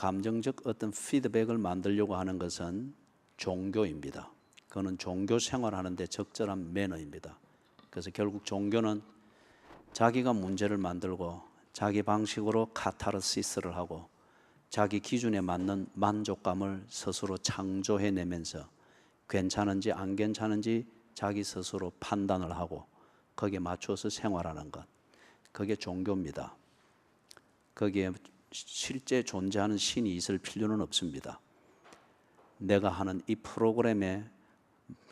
감정적 어떤 피드백을 만들려고 하는 것은 종교입니다. 그거는 종교 생활하는데 적절한 매너입니다. 그래서 결국 종교는 자기가 문제를 만들고 자기 방식으로 카타르시스를 하고 자기 기준에 맞는 만족감을 스스로 창조해내면서 괜찮은지 안 괜찮은지 자기 스스로 판단을 하고 거기에 맞춰서 생활하는 것, 그게 종교입니다. 거기에 실제 존재하는 신이 있을 필요는 없습니다. 내가 하는 이 프로그램에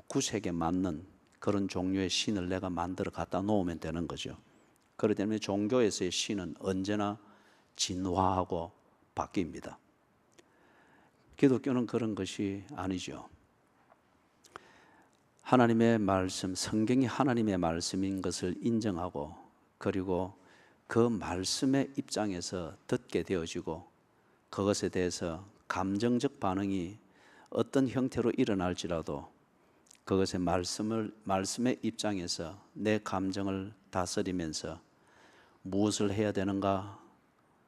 구색에 맞는 그런 종류의 신을 내가 만들어 갖다 놓으면 되는 거죠. 그렇기 때문에 종교에서의 신은 언제나 진화하고 바뀝니다. 기독교는 그런 것이 아니죠. 하나님의 말씀, 성경이 하나님의 말씀인 것을 인정하고 그리고 그 말씀의 입장에서 듣게 되어지고 그것에 대해서 감정적 반응이 어떤 형태로 일어날지라도 그것의 말씀의 입장에서 내 감정을 다스리면서 무엇을 해야 되는가,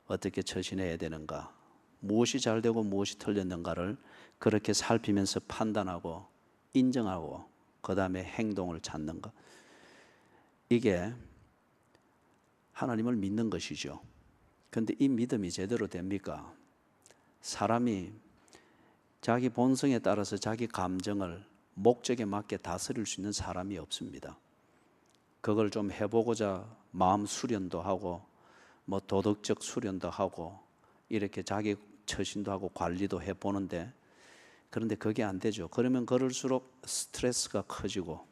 어떻게 처신해야 되는가, 무엇이 잘 되고 무엇이 틀렸는가를 그렇게 살피면서 판단하고 인정하고 그 다음에 행동을 찾는 것, 이게 하나님을 믿는 것이죠. 그런데 이 믿음이 제대로 됩니까? 사람이 자기 본성에 따라서 자기 감정을 목적에 맞게 다스릴 수 있는 사람이 없습니다. 그걸 좀 해보고자 마음 수련도 하고 뭐 도덕적 수련도 하고 이렇게 자기 처신도 하고 관리도 해보는데, 그런데 그게 안 되죠. 그러면 그럴수록 스트레스가 커지고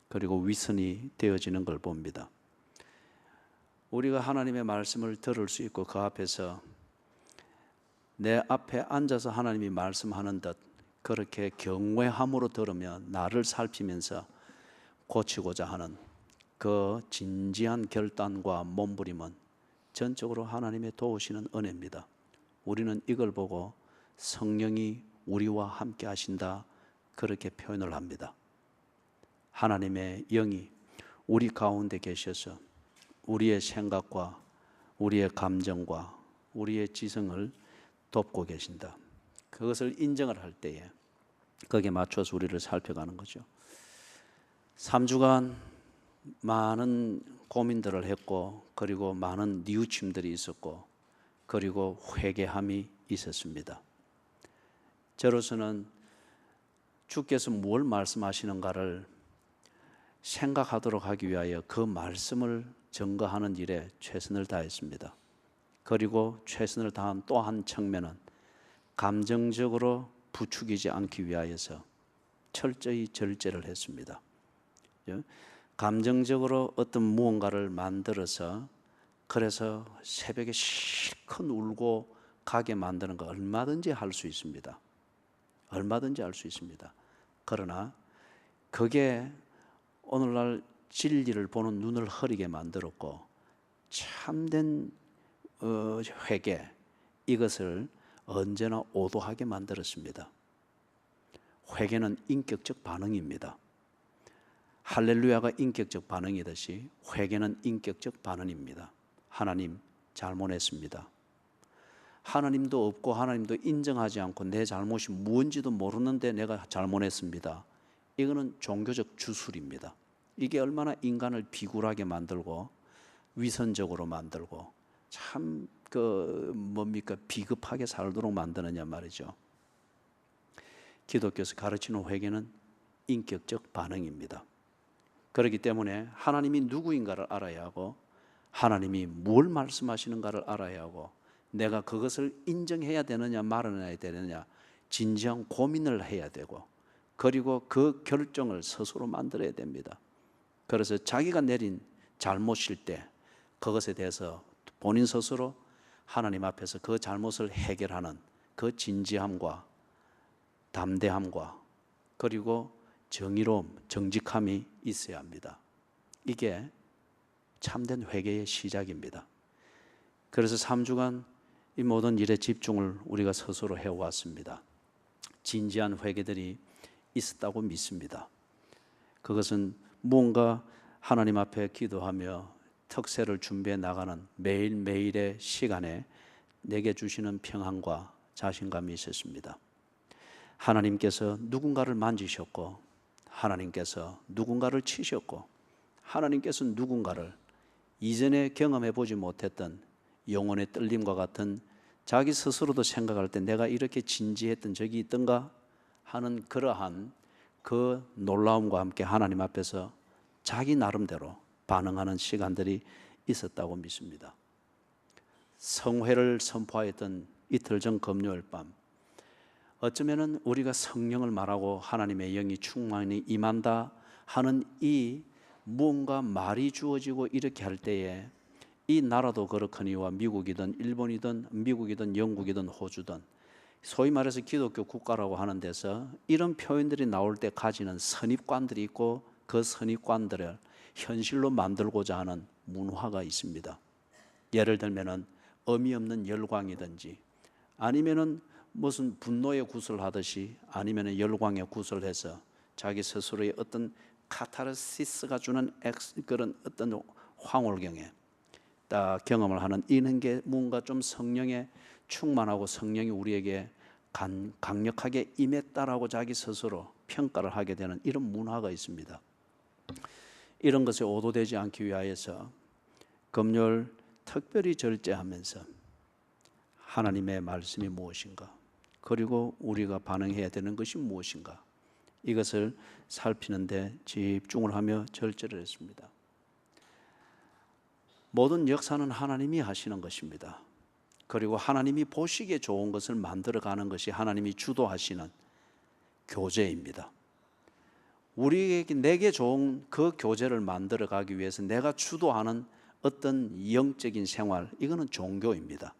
그리고 위선이 되어지는 걸 봅니다. 우리가 하나님의 말씀을 들을 수 있고 그 앞에서 내 앞에 앉아서 하나님이 말씀하는 듯 그렇게 경외함으로 들으며 나를 살피면서 고치고자 하는 그 진지한 결단과 몸부림은 전적으로 하나님의 도우시는 은혜입니다. 우리는 이걸 보고 성령이 우리와 함께 하신다, 그렇게 표현을 합니다. 하나님의 영이 우리 가운데 계셔서 우리의 생각과 우리의 감정과 우리의 지성을 돕고 계신다. 그것을 인정을 할 때에 거기에 맞춰서 우리를 살펴가는 거죠. 3주간 많은 고민들을 했고 그리고 많은 뉘우침들이 있었고 그리고 회개함이 있었습니다. 저로서는 주께서 뭘 말씀하시는가를 생각하도록 하기 위하여 그 말씀을 증거하는 일에 최선을 다했습니다. 그리고 최선을 다한 또 한 측면은 감정적으로 부추기지 않기 위하여서 철저히 절제를 했습니다. 감정적으로 어떤 무언가를 만들어서 그래서 새벽에 실컷 울고 가게 만드는 거 얼마든지 할 수 있습니다. 얼마든지 할 수 있습니다. 그러나 그게 오늘날 진리를 보는 눈을 흐리게 만들었고 참된 회개, 이것을 언제나 오도하게 만들었습니다. 회개는 인격적 반응입니다. 할렐루야가 인격적 반응이듯이 회개는 인격적 반응입니다. 하나님 잘못했습니다. 하나님도 없고 하나님도 인정하지 않고 내 잘못이 무엇인지도 모르는데 내가 잘못했습니다. 이거는 종교적 주술입니다. 이게 얼마나 인간을 비굴하게 만들고 위선적으로 만들고 참 비급하게 살도록 만드느냐 말이죠. 기독교에서 가르치는 회개는 인격적 반응입니다. 그렇기 때문에 하나님이 누구인가를 알아야 하고 하나님이 뭘 말씀하시는가를 알아야 하고 내가 그것을 인정해야 되느냐 말아야 되느냐 진지한 고민을 해야 되고 그리고 그 결정을 스스로 만들어야 됩니다. 그래서 자기가 내린 잘못일 때 그것에 대해서 본인 스스로 하나님 앞에서 그 잘못을 해결하는 그 진지함과 담대함과 그리고 정의로움, 정직함이 있어야 합니다. 이게 참된 회개의 시작입니다. 그래서 3주간 이 모든 일에 집중을 우리가 스스로 해왔습니다. 진지한 회개들이 있었다고 믿습니다. 그것은 무언가 하나님 앞에 기도하며 특세를 준비해 나가는 매일매일의 시간에 내게 주시는 평안과 자신감이 있었습니다. 하나님께서 누군가를 만지셨고, 하나님께서 누군가를 치셨고, 하나님께서 누군가를 이전에 경험해 보지 못했던 영혼의 떨림과 같은, 자기 스스로도 생각할 때 내가 이렇게 진지했던 적이 있던가 하는 그러한 그 놀라움과 함께 하나님 앞에서 자기 나름대로 반응하는 시간들이 있었다고 믿습니다. 성회를 선포하였던 이틀 전 금요일 밤, 어쩌면은 우리가 성령을 말하고 하나님의 영이 충만히 임한다 하는 이 무언가 말이 주어지고 이렇게 할 때에 이 나라도 그렇거니와 미국이든 일본이든 미국이든 영국이든 호주든 소위 말해서 기독교 국가라고 하는 데서 이런 표현들이 나올 때 가지는 선입관들이 있고, 그 선입관들을 현실로 만들고자 하는 문화가 있습니다. 예를 들면은 의미 없는 열광이든지, 아니면은 무슨 분노의 구슬 하듯이, 아니면은 열광의 구슬을 해서 자기 스스로의 어떤 카타르시스가 주는 그런 어떤 황홀경에 딱 경험을 하는, 이런 게 뭔가 좀 성령에 충만하고 성령이 우리에게 강력하게 임했다라고 자기 스스로 평가를 하게 되는 이런 문화가 있습니다. 이런 것에 오도되지 않기 위하여서 금요일 특별히 절제하면서 하나님의 말씀이 무엇인가, 그리고 우리가 반응해야 되는 것이 무엇인가, 이것을 살피는데 집중을 하며 절제를 했습니다. 모든 역사는 하나님이 하시는 것입니다. 그리고 하나님이 보시기에 좋은 것을 만들어가는 것이 하나님이 주도하시는 교제입니다. 우리에게, 내게 좋은 그 교제를 만들어가기 위해서 내가 주도하는 어떤 영적인 생활, 이거는 종교입니다.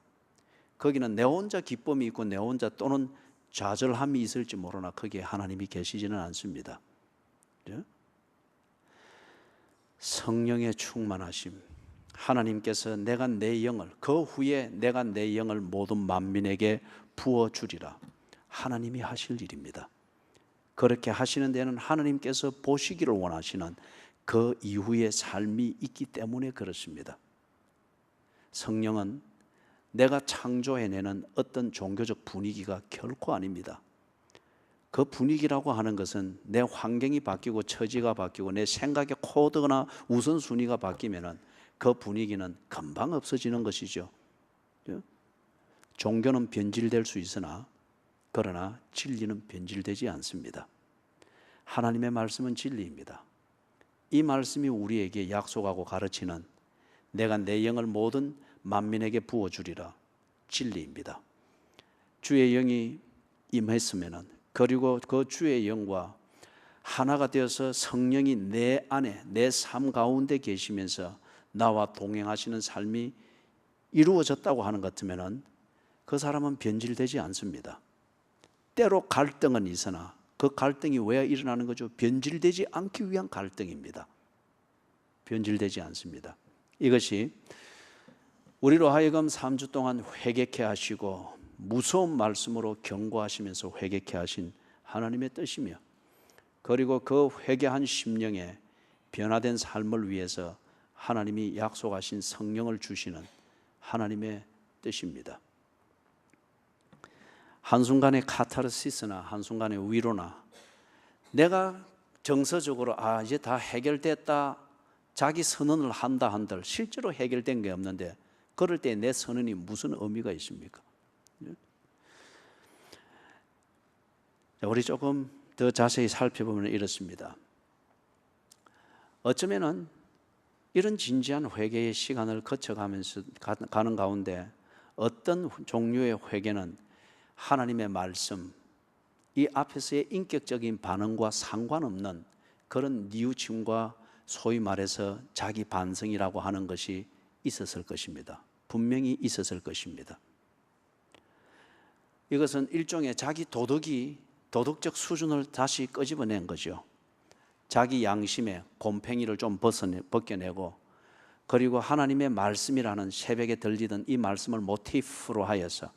거기는 내 혼자 기쁨이 있고 내 혼자 또는 좌절함이 있을지 모르나 거기에 하나님이 계시지는 않습니다. 성령의 충만하심, 하나님께서 내가 내 영을, 그 후에 내가 내 영을 모든 만민에게 부어주리라, 하나님이 하실 일입니다. 그렇게 하시는 데는 하나님께서 보시기를 원하시는 그 이후의 삶이 있기 때문에 그렇습니다. 성령은 내가 창조해내는 어떤 종교적 분위기가 결코 아닙니다. 그 분위기라고 하는 것은 내 환경이 바뀌고 처지가 바뀌고 내 생각의 코드나 우선순위가 바뀌면은 그 분위기는 금방 없어지는 것이죠. 종교는 변질될 수 있으나, 그러나 진리는 변질되지 않습니다. 하나님의 말씀은 진리입니다. 이 말씀이 우리에게 약속하고 가르치는 내가 내 영을 모든 만민에게 부어주리라, 진리입니다. 주의 영이 임했으면은, 그리고 그 주의 영과 하나가 되어서 성령이 내 안에, 내 삶 가운데 계시면서 나와 동행하시는 삶이 이루어졌다고 하는 것 같으면은 그 사람은 변질되지 않습니다. 때로 갈등은 있으나 그 갈등이 왜 일어나는 거죠? 변질되지 않기 위한 갈등입니다. 변질되지 않습니다. 이것이 우리로 하여금 3주 동안 회개케 하시고 무서운 말씀으로 경고하시면서 회개케 하신 하나님의 뜻이며, 그리고 그 회개한 심령에 변화된 삶을 위해서 하나님이 약속하신 성령을 주시는 하나님의 뜻입니다. 한순간의 카타르시스나 한순간의 위로나, 내가 정서적으로 이제 다 해결됐다, 자기 선언을 한다 한들 실제로 해결된 게 없는데, 그럴 때 내 선언이 무슨 의미가 있습니까? 우리 조금 더 자세히 살펴보면 이렇습니다. 어쩌면은 이런 진지한 회개의 시간을 거쳐가면서 가는 가운데 어떤 종류의 회개는 하나님의 말씀, 이 앞에서의 인격적인 반응과 상관없는 그런 뉘우침과 소위 말해서 자기 반성이라고 하는 것이 있었을 것입니다. 분명히 있었을 것입니다. 이것은 일종의 자기 도덕적 수준을 다시 끄집어낸 거죠. 자기 양심의 곰팡이를 좀 벗겨내고, 그리고 하나님의 말씀이라는 새벽에 들리던 이 말씀을 모티프로 하여서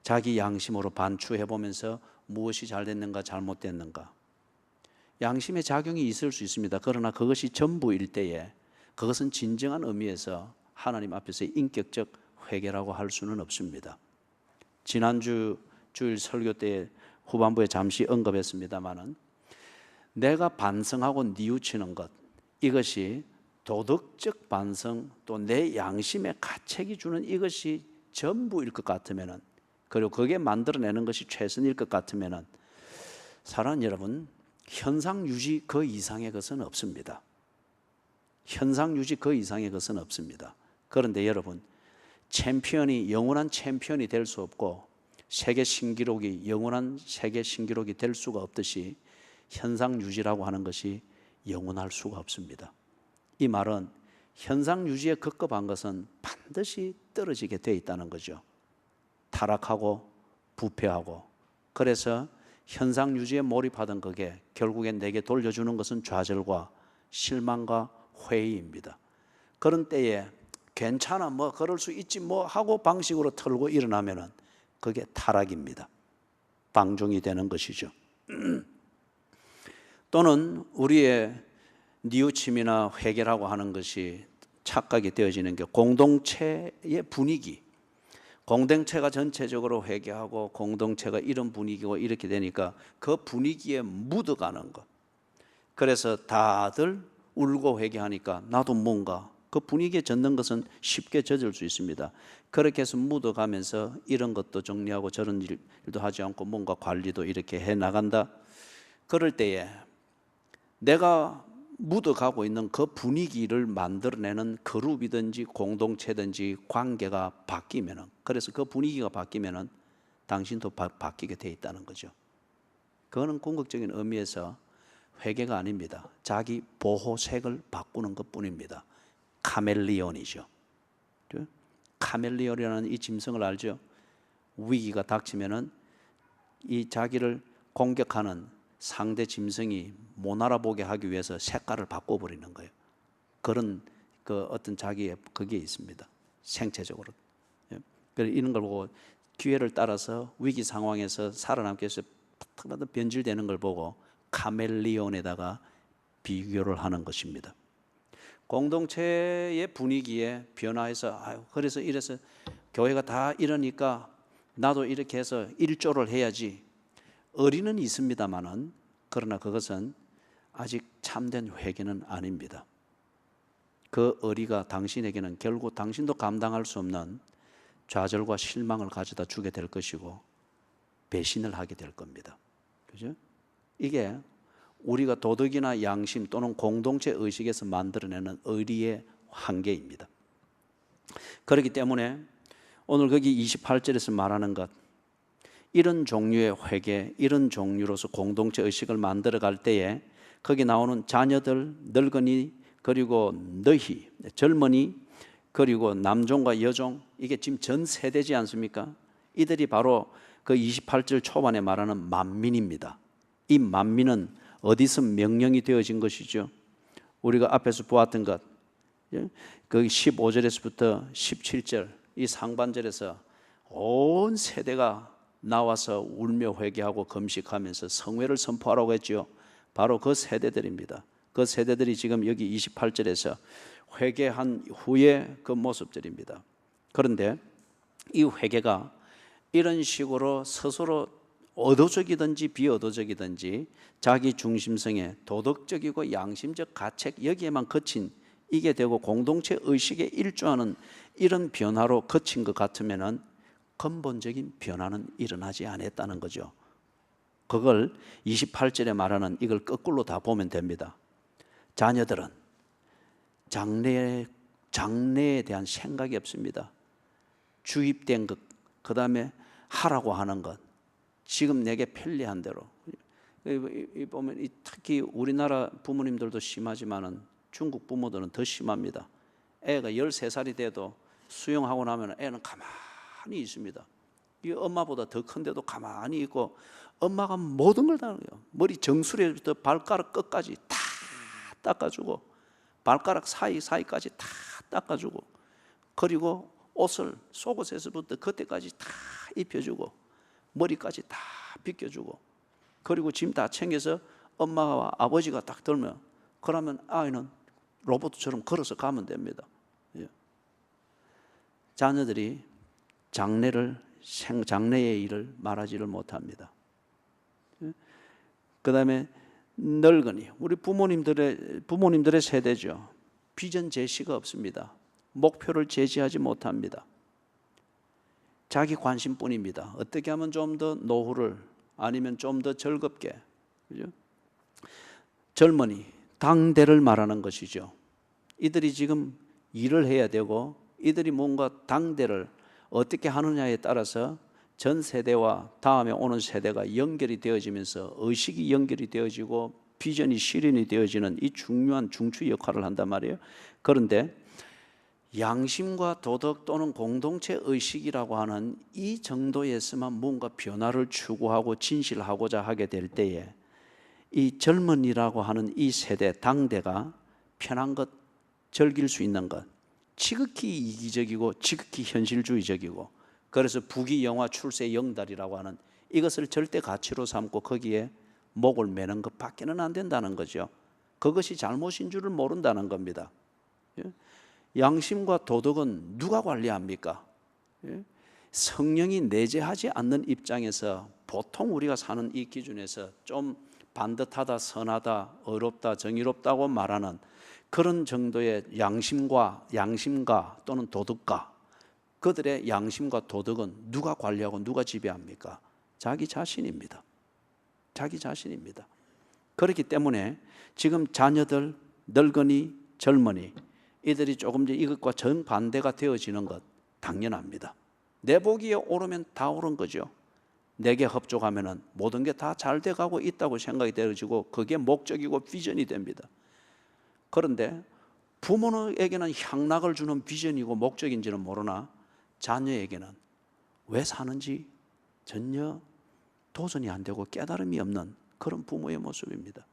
자기 양심으로 반추해보면서 무엇이 잘 됐는가 잘못됐는가, 양심의 작용이 있을 수 있습니다. 그러나 그것이 전부일 때에 그것은 진정한 의미에서 하나님 앞에서 인격적 회개라고 할 수는 없습니다. 지난주 주일 설교 때 후반부에 잠시 언급했습니다마는 내가 반성하고 뉘우치는 것, 이것이 도덕적 반성 또 내 양심의 가책이 주는 이것이 전부일 것 같으면은, 그리고 그게 만들어내는 것이 최선일 것 같으면은, 사랑하는 여러분, 현상 유지 그 이상의 것은 없습니다. 현상 유지 그 이상의 것은 없습니다. 그런데 여러분, 챔피언이 영원한 챔피언이 될 수 없고 세계 신기록이 영원한 세계 신기록이 될 수가 없듯이 현상 유지라고 하는 것이 영원할 수가 없습니다. 이 말은 현상 유지에 급급한 것은 반드시 떨어지게 돼 있다는 거죠. 타락하고 부패하고. 그래서 현상 유지에 몰입하던 그게 결국엔 내게 돌려주는 것은 좌절과 실망과 회의입니다. 그런 때에 괜찮아, 뭐 그럴 수 있지 뭐 하고 방식으로 털고 일어나면은 그게 타락입니다. 방종이 되는 것이죠. 또는 우리의 뉘우침이나 회개라고 하는 것이 착각이 되어지는 게 공동체의 분위기, 공동체가 전체적으로 회개하고 공동체가 이런 분위기고 이렇게 되니까 그 분위기에 묻어가는 것. 그래서 다들 울고 회개하니까 나도 뭔가 그 분위기에 젖는 것은 쉽게 젖을 수 있습니다. 그렇게 해서 묻어가면서 이런 것도 정리하고 저런 일도 하지 않고 뭔가 관리도 이렇게 해나간다. 그럴 때에 내가 묻어가고 있는 그 분위기를 만들어내는 그룹이든지 공동체든지 관계가 바뀌면은, 그래서 그 분위기가 바뀌면은 당신도 바뀌게 돼 있다는 거죠. 그거는 궁극적인 의미에서 회개가 아닙니다. 자기 보호색을 바꾸는 것뿐입니다. 카멜리온이죠. 카멜리온이라는 이 짐승을 알죠? 위기가 닥치면은 이 자기를 공격하는 상대 짐승이 못 알아보게 하기 위해서 색깔을 바꿔버리는 거예요. 그런 그 어떤 자기의 그게 있습니다. 생체적으로. 그래서 이런 걸 보고 기회를 따라서 위기 상황에서 살아남기 위해서 변질되는 걸 보고 카멜리온에다가 비교를 하는 것입니다. 공동체의 분위기에 변화해서 그래서 이래서 교회가 다 이러니까 나도 이렇게 해서 일조를 해야지. 의리는 있습니다마는, 그러나 그것은 아직 참된 회개는 아닙니다. 그 의리가 당신에게는 결국 당신도 감당할 수 없는 좌절과 실망을 가져다 주게 될 것이고 배신을 하게 될 겁니다. 그죠? 이게 우리가 도덕이나 양심 또는 공동체 의식에서 만들어내는 의리의 한계입니다. 그렇기 때문에 오늘 거기 28절에서 말하는 것, 이런 종류의 회개, 이런 종류로서 공동체 의식을 만들어갈 때에 거기 나오는 자녀들, 늙은이, 그리고 너희, 젊은이, 그리고 남종과 여종, 이게 지금 전 세대지 않습니까? 이들이 바로 그 28절 초반에 말하는 만민입니다. 이 만민은 어디서 명령이 되어진 것이죠? 우리가 앞에서 보았던 것, 그 15절에서부터 17절 이 상반절에서 온 세대가 나와서 울며 회개하고 금식하면서 성회를 선포하라고 했죠. 바로 그 세대들입니다. 그 세대들이 지금 여기 28절에서 회개한 후에 그 모습들입니다. 그런데 이 회개가 이런 식으로 스스로 의도적이든지 비의도적이든지 자기 중심성에 도덕적이고 양심적 가책 여기에만 그친 이게 되고 공동체 의식에 일조하는 이런 변화로 그친 것 같으면은 근본적인 변화는 일어나지 않았다는 거죠. 그걸 28절에 말하는 이걸 거꾸로 다 보면 됩니다. 자녀들은 장래에 대한 생각이 없습니다. 주입된 것, 그 다음에 하라고 하는 것, 지금 내게 편리한 대로. 보면 특히 우리나라 부모님들도 심하지만은 중국 부모들은 더 심합니다. 애가 13살이 돼도 수영하고 나면 애는 가만히 있습니다. 이 엄마보다 더 큰데도 가만히 있고 엄마가 모든 걸 다 해요. 머리 정수리부터 발가락 끝까지 다 닦아주고 발가락 사이까지 다 닦아주고 그리고 옷을 속옷에서부터 겉에까지 다 입혀주고 머리까지 다 빗겨주고 그리고 짐 다 챙겨서 엄마와 아버지가 딱 들면 그러면 아이는 로봇처럼 걸어서 가면 됩니다. 자녀들이 장래를 장래의 일을 말하지를 못합니다. 그 다음에 늙은이, 우리 부모님들의 세대죠. 비전 제시가 없습니다. 목표를 제시하지 못합니다. 자기 관심뿐입니다. 어떻게 하면 좀 더 노후를, 아니면 좀 더 즐겁게, 그죠? 젊은이, 당대를 말하는 것이죠. 이들이 지금 일을 해야 되고, 이들이 뭔가 당대를 어떻게 하느냐에 따라서 전 세대와 다음에 오는 세대가 연결이 되어지면서 의식이 연결이 되어지고 비전이 실현이 되어지는 이 중요한 중추 역할을 한단 말이에요. 그런데 양심과 도덕 또는 공동체 의식이라고 하는 이 정도에서만 뭔가 변화를 추구하고 진실하고자 하게 될 때에 이 젊은이라고 하는 이 세대, 당대가 편한 것, 즐길 수 있는 것, 지극히 이기적이고 지극히 현실주의적이고, 그래서 부귀영화 출세 영달이라고 하는 이것을 절대 가치로 삼고 거기에 목을 매는 것밖에는 안 된다는 거죠. 그것이 잘못인 줄을 모른다는 겁니다. 양심과 도덕은 누가 관리합니까? 성령이 내재하지 않는 입장에서 보통 우리가 사는 이 기준에서 좀 반듯하다, 선하다, 의롭다, 정의롭다고 말하는 그런 정도의 양심과 또는 도덕가, 그들의 양심과 도덕은 누가 관리하고 누가 지배합니까? 자기 자신입니다. 자기 자신입니다. 그렇기 때문에 지금 자녀들, 늙은이, 젊은이, 이들이 조금 전 이것과 정반대가 되어지는 것 당연합니다. 내 보기에 오르면 다 옳은 거죠. 내게 협조하면 모든 게 다 잘 돼가고 있다고 생각이 되어지고 그게 목적이고 비전이 됩니다. 그런데 부모에게는 향락을 주는 비전이고 목적인지는 모르나 자녀에게는 왜 사는지 전혀 도전이 안 되고 깨달음이 없는 그런 부모의 모습입니다.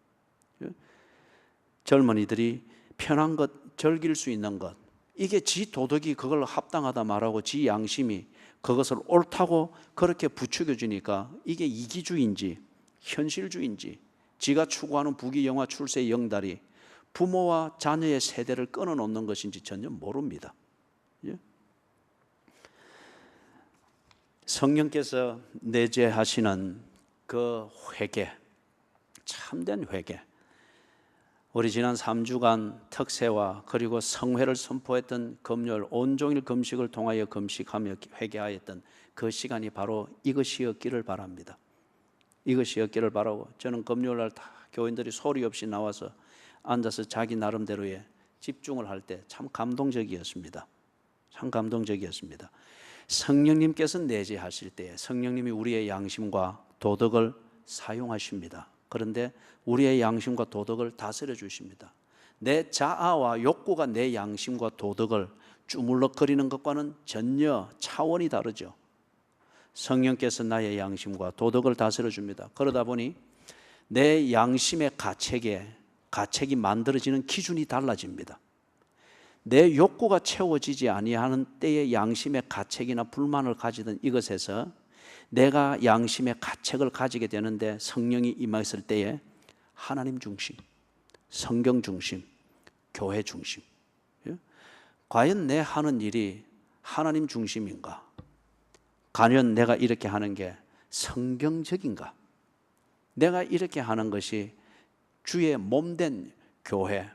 젊은이들이 편한 것, 즐길 수 있는 것, 이게 지 도덕이 그걸 합당하다 말하고 지 양심이 그것을 옳다고 그렇게 부추겨 주니까 이게 이기주의인지 현실주의인지 지가 추구하는 부귀영화 출세 영달이 부모와 자녀의 세대를 끊어놓는 것인지 전혀 모릅니다. 성령께서 내재하시는 그 회개, 참된 회개, 우리 지난 3주간 특세와 그리고 성회를 선포했던 금요일 온종일 금식을 통하여 금식하며 회개하였던 그 시간이 바로 이것이었기를 바랍니다. 이것이었기를 바라고, 저는 금요일날 다 교인들이 소리 없이 나와서 앉아서 자기 나름대로의 집중을 할 때 참 감동적이었습니다. 참 감동적이었습니다. 성령님께서 내재하실 때 성령님이 우리의 양심과 도덕을 사용하십니다. 그런데 우리의 양심과 도덕을 다스려 주십니다. 내 자아와 욕구가 내 양심과 도덕을 주물럭거리는 것과는 전혀 차원이 다르죠. 성령께서 나의 양심과 도덕을 다스려 줍니다. 그러다 보니 내 양심의 가책이 만들어지는 기준이 달라집니다. 내 욕구가 채워지지 아니하는 때의 양심의 가책이나 불만을 가지던 이것에서 내가 양심의 가책을 가지게 되는데 성령이 임했을 때에 하나님 중심, 성경 중심, 교회 중심. 과연 내 하는 일이 하나님 중심인가? 과연 내가 이렇게 하는 게 성경적인가? 내가 이렇게 하는 것이 주의 몸된 교회,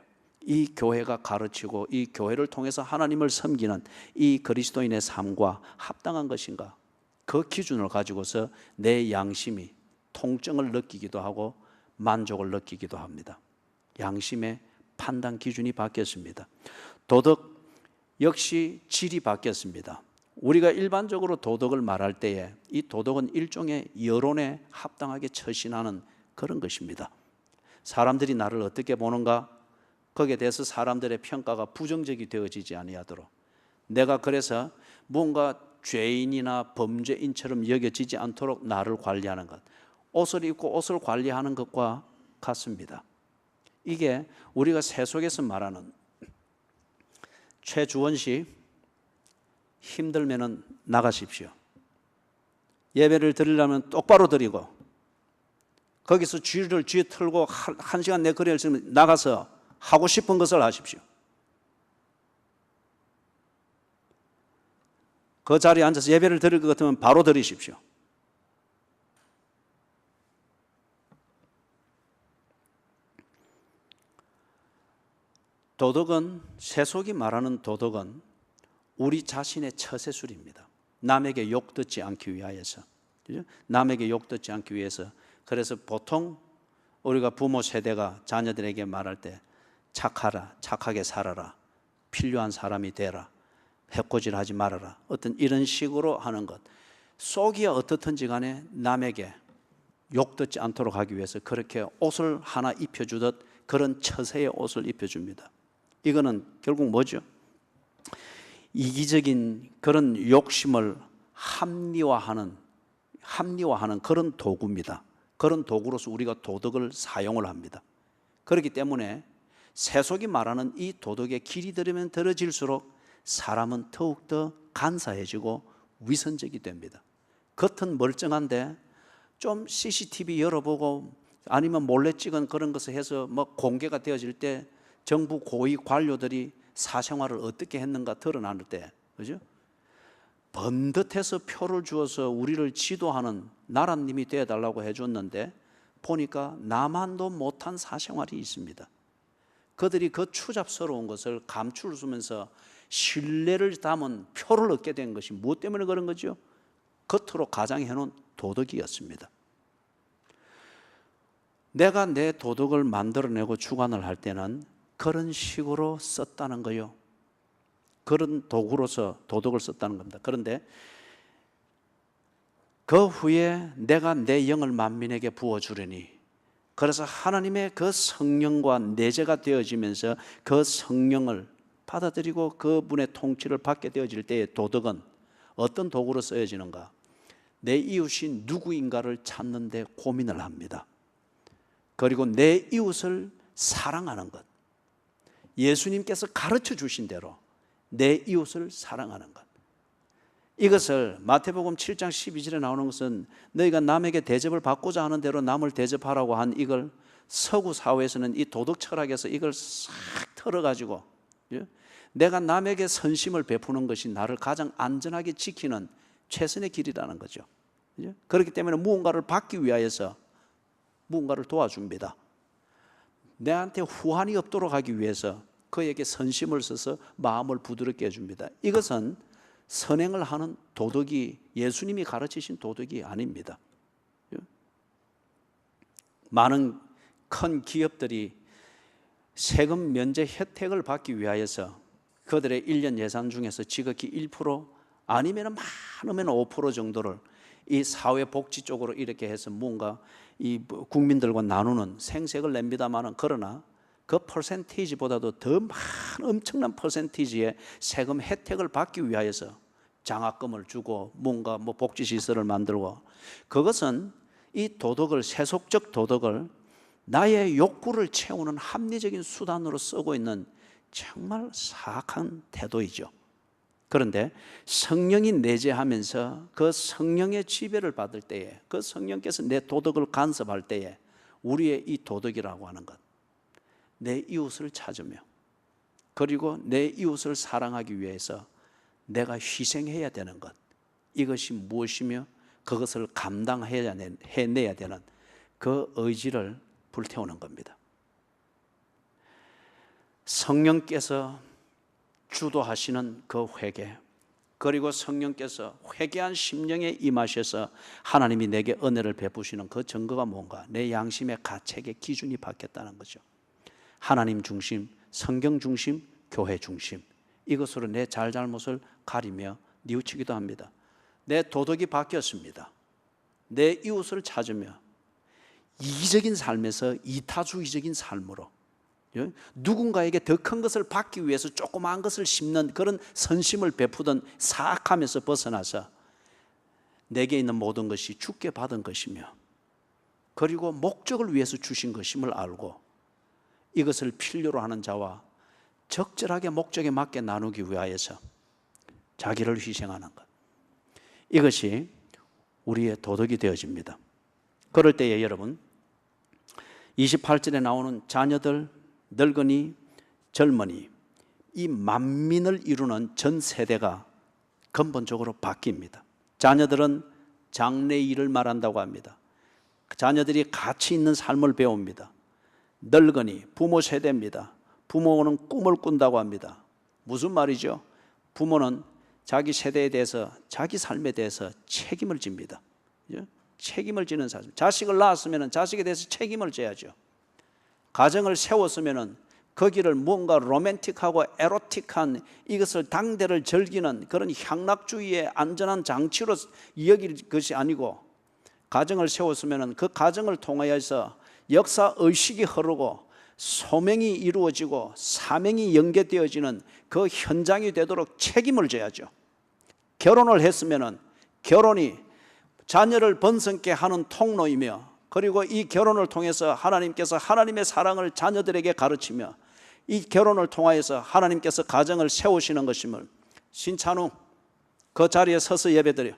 이 교회가 가르치고 이 교회를 통해서 하나님을 섬기는 이 그리스도인의 삶과 합당한 것인가? 그 기준을 가지고서 내 양심이 통증을 느끼기도 하고 만족을 느끼기도 합니다. 양심의 판단 기준이 바뀌었습니다. 도덕 역시 질이 바뀌었습니다. 우리가 일반적으로 도덕을 말할 때에 이 도덕은 일종의 여론에 합당하게 처신하는 그런 것입니다. 사람들이 나를 어떻게 보는가, 거기에 대해서 사람들의 평가가 부정적이 되어지지 아니하도록, 내가 그래서 뭔가 죄인이나 범죄인처럼 여겨지지 않도록 나를 관리하는 것, 옷을 입고 옷을 관리하는 것과 같습니다. 이게 우리가 세속에서 말하는, 최주원 씨, 힘들면은 나가십시오. 예배를 드리려면 똑바로 드리고, 거기서 쥐를 쥐에 틀고 한 시간 내 거리를 쓰면 나가서 하고 싶은 것을 하십시오. 그 자리에 앉아서 예배를 드릴 것 같으면 바로 드리십시오. 도덕은, 세속이 말하는 도덕은 우리 자신의 처세술입니다. 남에게 욕 듣지 않기 위하여서, 그죠? 남에게 욕 듣지 않기 위해서. 그래서 보통 우리가 부모 세대가 자녀들에게 말할 때 착하라, 착하게 살아라, 필요한 사람이 되라, 해코지하지 말아라, 어떤 이런 식으로 하는 것, 속이야 어떻든지 간에 남에게 욕 듣지 않도록 하기 위해서 그렇게 옷을 하나 입혀주듯 그런 처세의 옷을 입혀줍니다. 이거는 결국 뭐죠? 이기적인 그런 욕심을 합리화하는 그런 도구입니다. 그런 도구로서 우리가 도덕을 사용을 합니다. 그렇기 때문에 세속이 말하는 이 도덕의 길이 들으면 들어질수록 사람은 더욱더 간사해지고 위선적이 됩니다. 겉은 멀쩡한데 좀 CCTV 열어보고 아니면 몰래 찍은 그런 것을 해서 뭐 공개가 되어질 때 정부 고위 관료들이 사생활을 어떻게 했는가 드러날 때, 그죠? 번듯해서 표를 주어서 우리를 지도하는 나라님이 되어달라고 해줬는데 보니까 나만도 못한 사생활이 있습니다. 그들이 그 추잡스러운 것을 감추면서 신뢰를 담은 표를 얻게 된 것이 무엇 때문에 그런 거죠? 겉으로 가장해놓은 도덕이었습니다. 내가 내 도덕을 만들어내고 주관을 할 때는 그런 식으로 썼다는 거요. 그런 도구로서 도덕을 썼다는 겁니다. 그런데 그 후에 내가 내 영을 만민에게 부어주려니, 그래서 하나님의 그 성령과 내재가 되어지면서 그 성령을 받아들이고 그분의 통치를 받게 되어질 때의 도덕은 어떤 도구로 쓰여지는가? 내 이웃이 누구인가를 찾는 데 고민을 합니다. 그리고 내 이웃을 사랑하는 것, 예수님께서 가르쳐 주신 대로 내 이웃을 사랑하는 것, 이것을 마태복음 7장 12절에 나오는 것은 너희가 남에게 대접을 받고자 하는 대로 남을 대접하라고 한 이걸 서구 사회에서는 이 도덕 철학에서 이걸 싹 털어가지고 내가 남에게 선심을 베푸는 것이 나를 가장 안전하게 지키는 최선의 길이라는 거죠. 그렇기 때문에 무언가를 받기 위하여서 무언가를 도와줍니다. 내한테 후환이 없도록 하기 위해서 그에게 선심을 써서 마음을 부드럽게 해줍니다. 이것은 선행을 하는 도덕이, 예수님이 가르치신 도덕이 아닙니다. 많은 큰 기업들이 세금 면제 혜택을 받기 위하여서 그들의 1년 예산 중에서 지극히 1% 아니면 많으면 5% 정도를 이 사회복지 쪽으로 이렇게 해서 뭔가 이 국민들과 나누는 생색을 냅니다만은, 그러나 그 퍼센테이지보다도 더 엄청난 퍼센테이지의 세금 혜택을 받기 위하여서 장학금을 주고 뭔가 뭐 복지시설을 만들고, 그것은 이 도덕을, 세속적 도덕을 나의 욕구를 채우는 합리적인 수단으로 쓰고 있는 정말 사악한 태도이죠. 그런데 성령이 내재하면서 그 성령의 지배를 받을 때에, 그 성령께서 내 도덕을 간섭할 때에 우리의 이 도덕이라고 하는 것, 내 이웃을 찾으며 그리고 내 이웃을 사랑하기 위해서 내가 희생해야 되는 것, 이것이 무엇이며 그것을 해내야 되는 그 의지를 불태우는 겁니다. 성령께서 주도하시는 그 회개, 그리고 성령께서 회개한 심령에 임하셔서 하나님이 내게 은혜를 베푸시는 그 증거가 뭔가? 내 양심의 가책의 기준이 바뀌었다는 거죠. 하나님 중심, 성경 중심, 교회 중심, 이것으로 내 잘잘못을 가리며 뉘우치기도 합니다. 내 도덕이 바뀌었습니다. 내 이웃을 찾으며 이기적인 삶에서 이타주의적인 삶으로 누군가에게 더 큰 것을 받기 위해서 조그마한 것을 심는 그런 선심을 베푸던 사악함에서 벗어나서 내게 있는 모든 것이 주께 받은 것이며 그리고 목적을 위해서 주신 것임을 알고 이것을 필요로 하는 자와 적절하게 목적에 맞게 나누기 위하여서 자기를 희생하는 것, 이것이 우리의 도덕이 되어집니다. 그럴 때에 여러분, 28절에 나오는 자녀들, 늙은이, 젊은이, 이 만민을 이루는 전 세대가 근본적으로 바뀝니다. 자녀들은 장래 일을 말한다고 합니다. 자녀들이 가치 있는 삶을 배웁니다. 늙은이, 부모 세대입니다. 부모는 꿈을 꾼다고 합니다. 무슨 말이죠? 부모는 자기 세대에 대해서, 자기 삶에 대해서 책임을 집니다. 책임을 지는 삶. 자식을 낳았으면 자식에 대해서 책임을 져야죠. 가정을 세웠으면 거기를 뭔가 로맨틱하고 에로틱한 이것을 당대를 즐기는 그런 향락주의의 안전한 장치로 여길 것이 아니고, 가정을 세웠으면 그 가정을 통하여서 역사 의식이 흐르고 소명이 이루어지고 사명이 연계되어지는 그 현장이 되도록 책임을 져야죠. 결혼을 했으면 결혼이 자녀를 번성케 하는 통로이며, 그리고 이 결혼을 통해서 하나님께서 하나님의 사랑을 자녀들에게 가르치며 이 결혼을 통하여서 하나님께서 가정을 세우시는 것임을, 신찬우 그 자리에 서서 예배드려.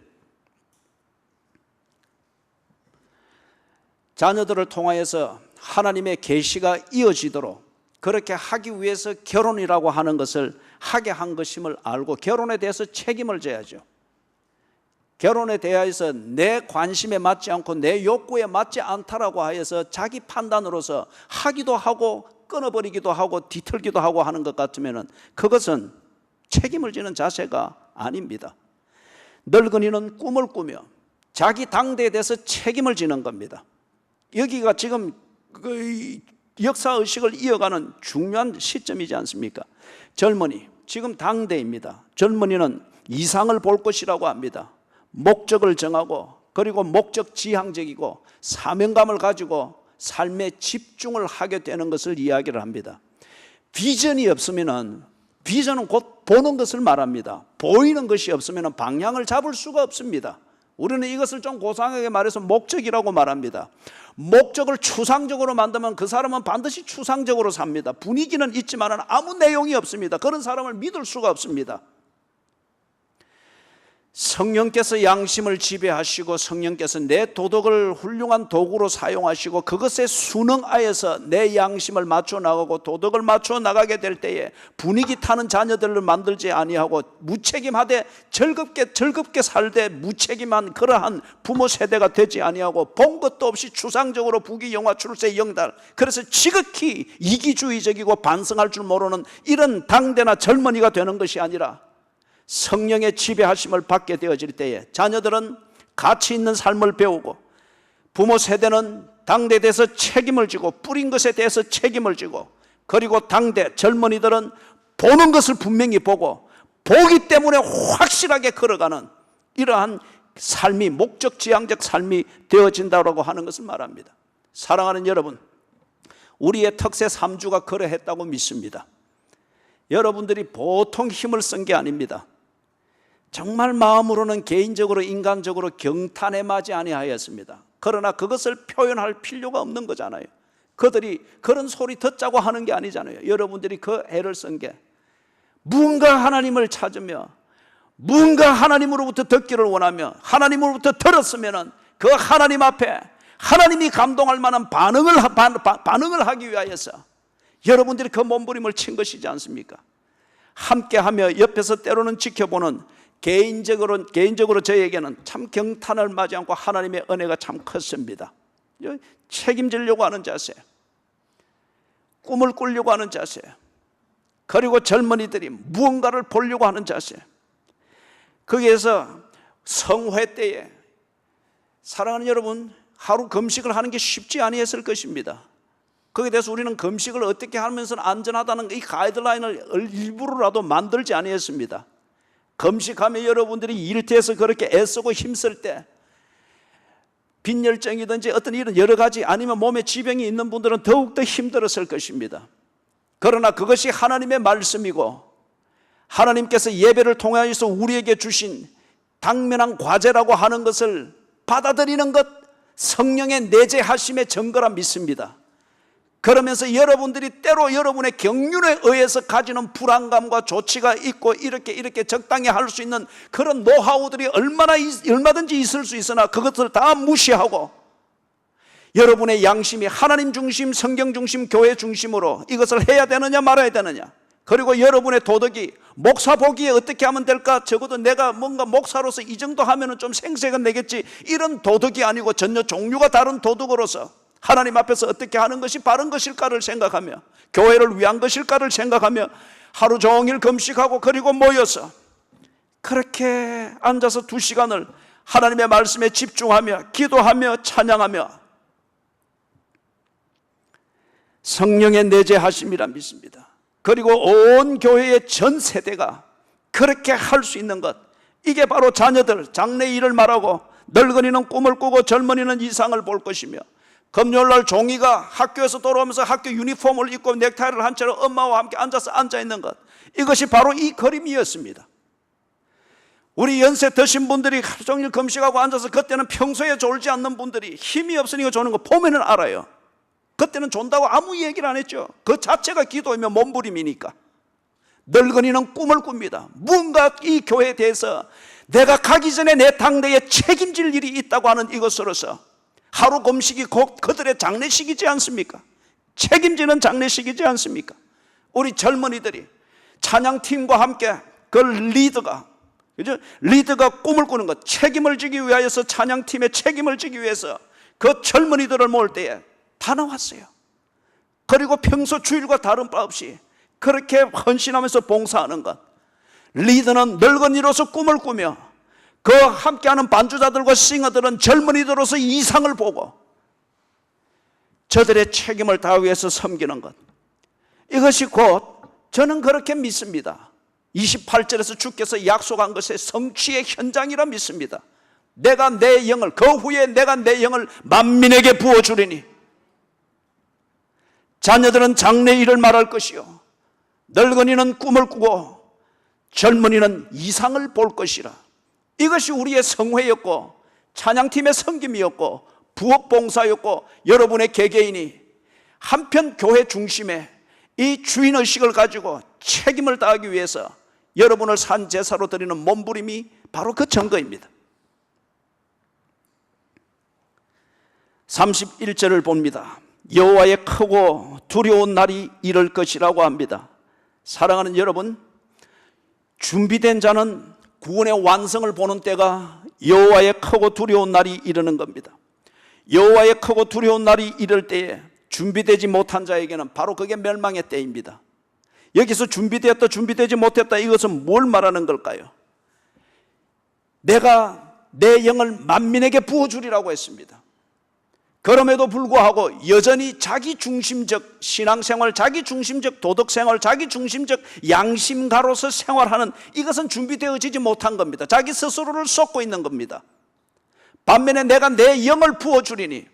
자녀들을 통하여서 하나님의 계시가 이어지도록 그렇게 하기 위해서 결혼이라고 하는 것을 하게 한 것임을 알고 결혼에 대해서 책임을 져야죠. 결혼에 대하여서 내 관심에 맞지 않고 내 욕구에 맞지 않다라고 하여서 자기 판단으로서 하기도 하고 끊어버리기도 하고 뒤틀기도 하고 하는 것 같으면 그것은 책임을 지는 자세가 아닙니다. 늙은이는 꿈을 꾸며 자기 당대에 대해서 책임을 지는 겁니다. 여기가 지금 그 역사의식을 이어가는 중요한 시점이지 않습니까? 젊은이, 지금 당대입니다. 젊은이는 이상을 볼 것이라고 합니다. 목적을 정하고, 그리고 목적 지향적이고 사명감을 가지고 삶에 집중을 하게 되는 것을 이야기를 합니다. 비전이 없으면, 비전은 곧 보는 것을 말합니다. 보이는 것이 없으면 방향을 잡을 수가 없습니다. 우리는 이것을 좀 고상하게 말해서 목적이라고 말합니다. 목적을 추상적으로 만들면 그 사람은 반드시 추상적으로 삽니다. 분위기는 있지만 아무 내용이 없습니다. 그런 사람을 믿을 수가 없습니다. 성령께서 양심을 지배하시고 성령께서 내 도덕을 훌륭한 도구로 사용하시고 그것에 순응하여서 내 양심을 맞춰 나가고 도덕을 맞춰 나가게 될 때에 분위기 타는 자녀들을 만들지 아니하고 무책임하되 즐겁게 살되 무책임한 그러한 부모 세대가 되지 아니하고 본 것도 없이 추상적으로 부귀영화 출세 영달, 그래서 지극히 이기주의적이고 반성할 줄 모르는 이런 당대나 젊은이가 되는 것이 아니라 성령의 지배하심을 받게 되어질 때에 자녀들은 가치 있는 삶을 배우고, 부모 세대는 당대에 대해서 책임을 지고 뿌린 것에 대해서 책임을 지고, 그리고 당대 젊은이들은 보는 것을 분명히 보고 보기 때문에 확실하게 걸어가는 이러한 삶이 목적지향적 삶이 되어진다고 하는 것을 말합니다. 사랑하는 여러분, 우리의 특세 3주가 그러했다고 믿습니다. 여러분들이 보통 힘을 쓴 게 아닙니다. 정말 마음으로는 개인적으로 인간적으로 경탄에 맞지 아니하였습니다. 그러나 그것을 표현할 필요가 없는 거잖아요. 그들이 그런 소리 듣자고 하는 게 아니잖아요. 여러분들이 그 애를 쓴 게 무언가 하나님을 찾으며 무언가 하나님으로부터 듣기를 원하며 하나님으로부터 들었으면 그 하나님 앞에 하나님이 감동할 만한 반응을 하기 위하여서 여러분들이 그 몸부림을 친 것이지 않습니까? 함께하며 옆에서 때로는 지켜보는 개인적으로 저에게는 참 경탄을 맞지 않고 하나님의 은혜가 참 컸습니다. 책임지려고 하는 자세, 꿈을 꾸려고 하는 자세, 그리고 젊은이들이 무언가를 보려고 하는 자세, 거기에서 성회 때에 사랑하는 여러분, 하루 금식을 하는 게 쉽지 아니했을 것입니다. 거기에 대해서 우리는 금식을 어떻게 하면서 안전하다는 이 가이드라인을 일부러라도 만들지 아니했습니다. 금식하며 여러분들이 일터에서 그렇게 애쓰고 힘쓸 때 빈혈증이든지 어떤 이런 여러 가지 아니면 몸에 지병이 있는 분들은 더욱더 힘들었을 것입니다. 그러나 그것이 하나님의 말씀이고 하나님께서 예배를 통하여서 우리에게 주신 당면한 과제라고 하는 것을 받아들이는 것, 성령의 내재하심의 증거라 믿습니다. 그러면서 여러분들이 때로 여러분의 경륜에 의해서 가지는 불안감과 조치가 있고 이렇게 적당히 할 수 있는 그런 노하우들이 얼마든지 있을 수 있으나 그것을 다 무시하고 여러분의 양심이 하나님 중심, 성경 중심, 교회 중심으로 이것을 해야 되느냐 말아야 되느냐, 그리고 여러분의 도덕이 목사 보기에 어떻게 하면 될까? 적어도 내가 뭔가 목사로서 이 정도 하면은 좀 생색은 내겠지, 이런 도덕이 아니고 전혀 종류가 다른 도덕으로서 하나님 앞에서 어떻게 하는 것이 바른 것일까를 생각하며, 교회를 위한 것일까를 생각하며 하루 종일 금식하고 그리고 모여서 그렇게 앉아서 2시간을 하나님의 말씀에 집중하며 기도하며 찬양하며 성령의 내재하심이라 믿습니다. 그리고 온 교회의 전 세대가 그렇게 할 수 있는 것, 이게 바로 자녀들, 장래 일을 말하고 늙은이는 꿈을 꾸고 젊은이는 이상을 볼 것이며, 금요일날 종이가 학교에서 돌아오면서 학교 유니폼을 입고 넥타이를 한 채로 엄마와 함께 앉아서 앉아있는 것, 이것이 바로 이 그림이었습니다. 우리 연세 드신 분들이 하루 종일 금식하고 앉아서, 그때는 평소에 졸지 않는 분들이 힘이 없으니까 조는 거 보면은 알아요. 그때는 존다고 아무 얘기를 안 했죠. 그 자체가 기도이며 몸부림이니까. 늙은이는 꿈을 꿉니다. 뭔가 이 교회에 대해서 내가 가기 전에 내 당대에 책임질 일이 있다고 하는 이것으로서 하루 금식이 곧 그들의 장례식이지 않습니까? 책임지는 장례식이지 않습니까? 우리 젊은이들이 찬양팀과 함께 그 리더가, 그죠? 리더가 꿈을 꾸는 것, 책임을 지기 위하여서, 찬양팀의 책임을 지기 위해서 그 젊은이들을 모을 때에 다 나왔어요. 그리고 평소 주일과 다른 바 없이 그렇게 헌신하면서 봉사하는 것. 리더는 늙은이로서 꿈을 꾸며 그 함께하는 반주자들과 싱어들은 젊은이들로서 이상을 보고 저들의 책임을 다하기 위해서 섬기는 것. 이것이 곧, 저는 그렇게 믿습니다, 28절에서 주께서 약속한 것의 성취의 현장이라 믿습니다. 내가 내 영을, 그 후에 내가 내 영을 만민에게 부어주리니, 자녀들은 장래 일을 말할 것이요 늙은이는 꿈을 꾸고 젊은이는 이상을 볼 것이라. 이것이 우리의 성회였고 찬양팀의 섬김이었고 부엌봉사였고, 여러분의 개개인이 한편 교회 중심에 이 주인의식을 가지고 책임을 다하기 위해서 여러분을 산 제사로 드리는 몸부림이 바로 그 증거입니다. 31절을 봅니다. 여호와의 크고 두려운 날이 이를 것이라고 합니다. 사랑하는 여러분, 준비된 자는 구원의 완성을 보는 때가 여호와의 크고 두려운 날이 이르는 겁니다. 여호와의 크고 두려운 날이 이를 때에 준비되지 못한 자에게는 바로 그게 멸망의 때입니다. 여기서 준비되었다, 준비되지 못했다, 이것은 뭘 말하는 걸까요? 내가 내 영을 만민에게 부어주리라고 했습니다. 그럼에도 불구하고 여전히 자기 중심적 신앙생활, 자기 중심적 도덕생활, 자기 중심적 양심가로서 생활하는, 이것은 준비되어지지 못한 겁니다. 자기 스스로를 쏟고 있는 겁니다. 반면에 내가 내 영을 부어주리니,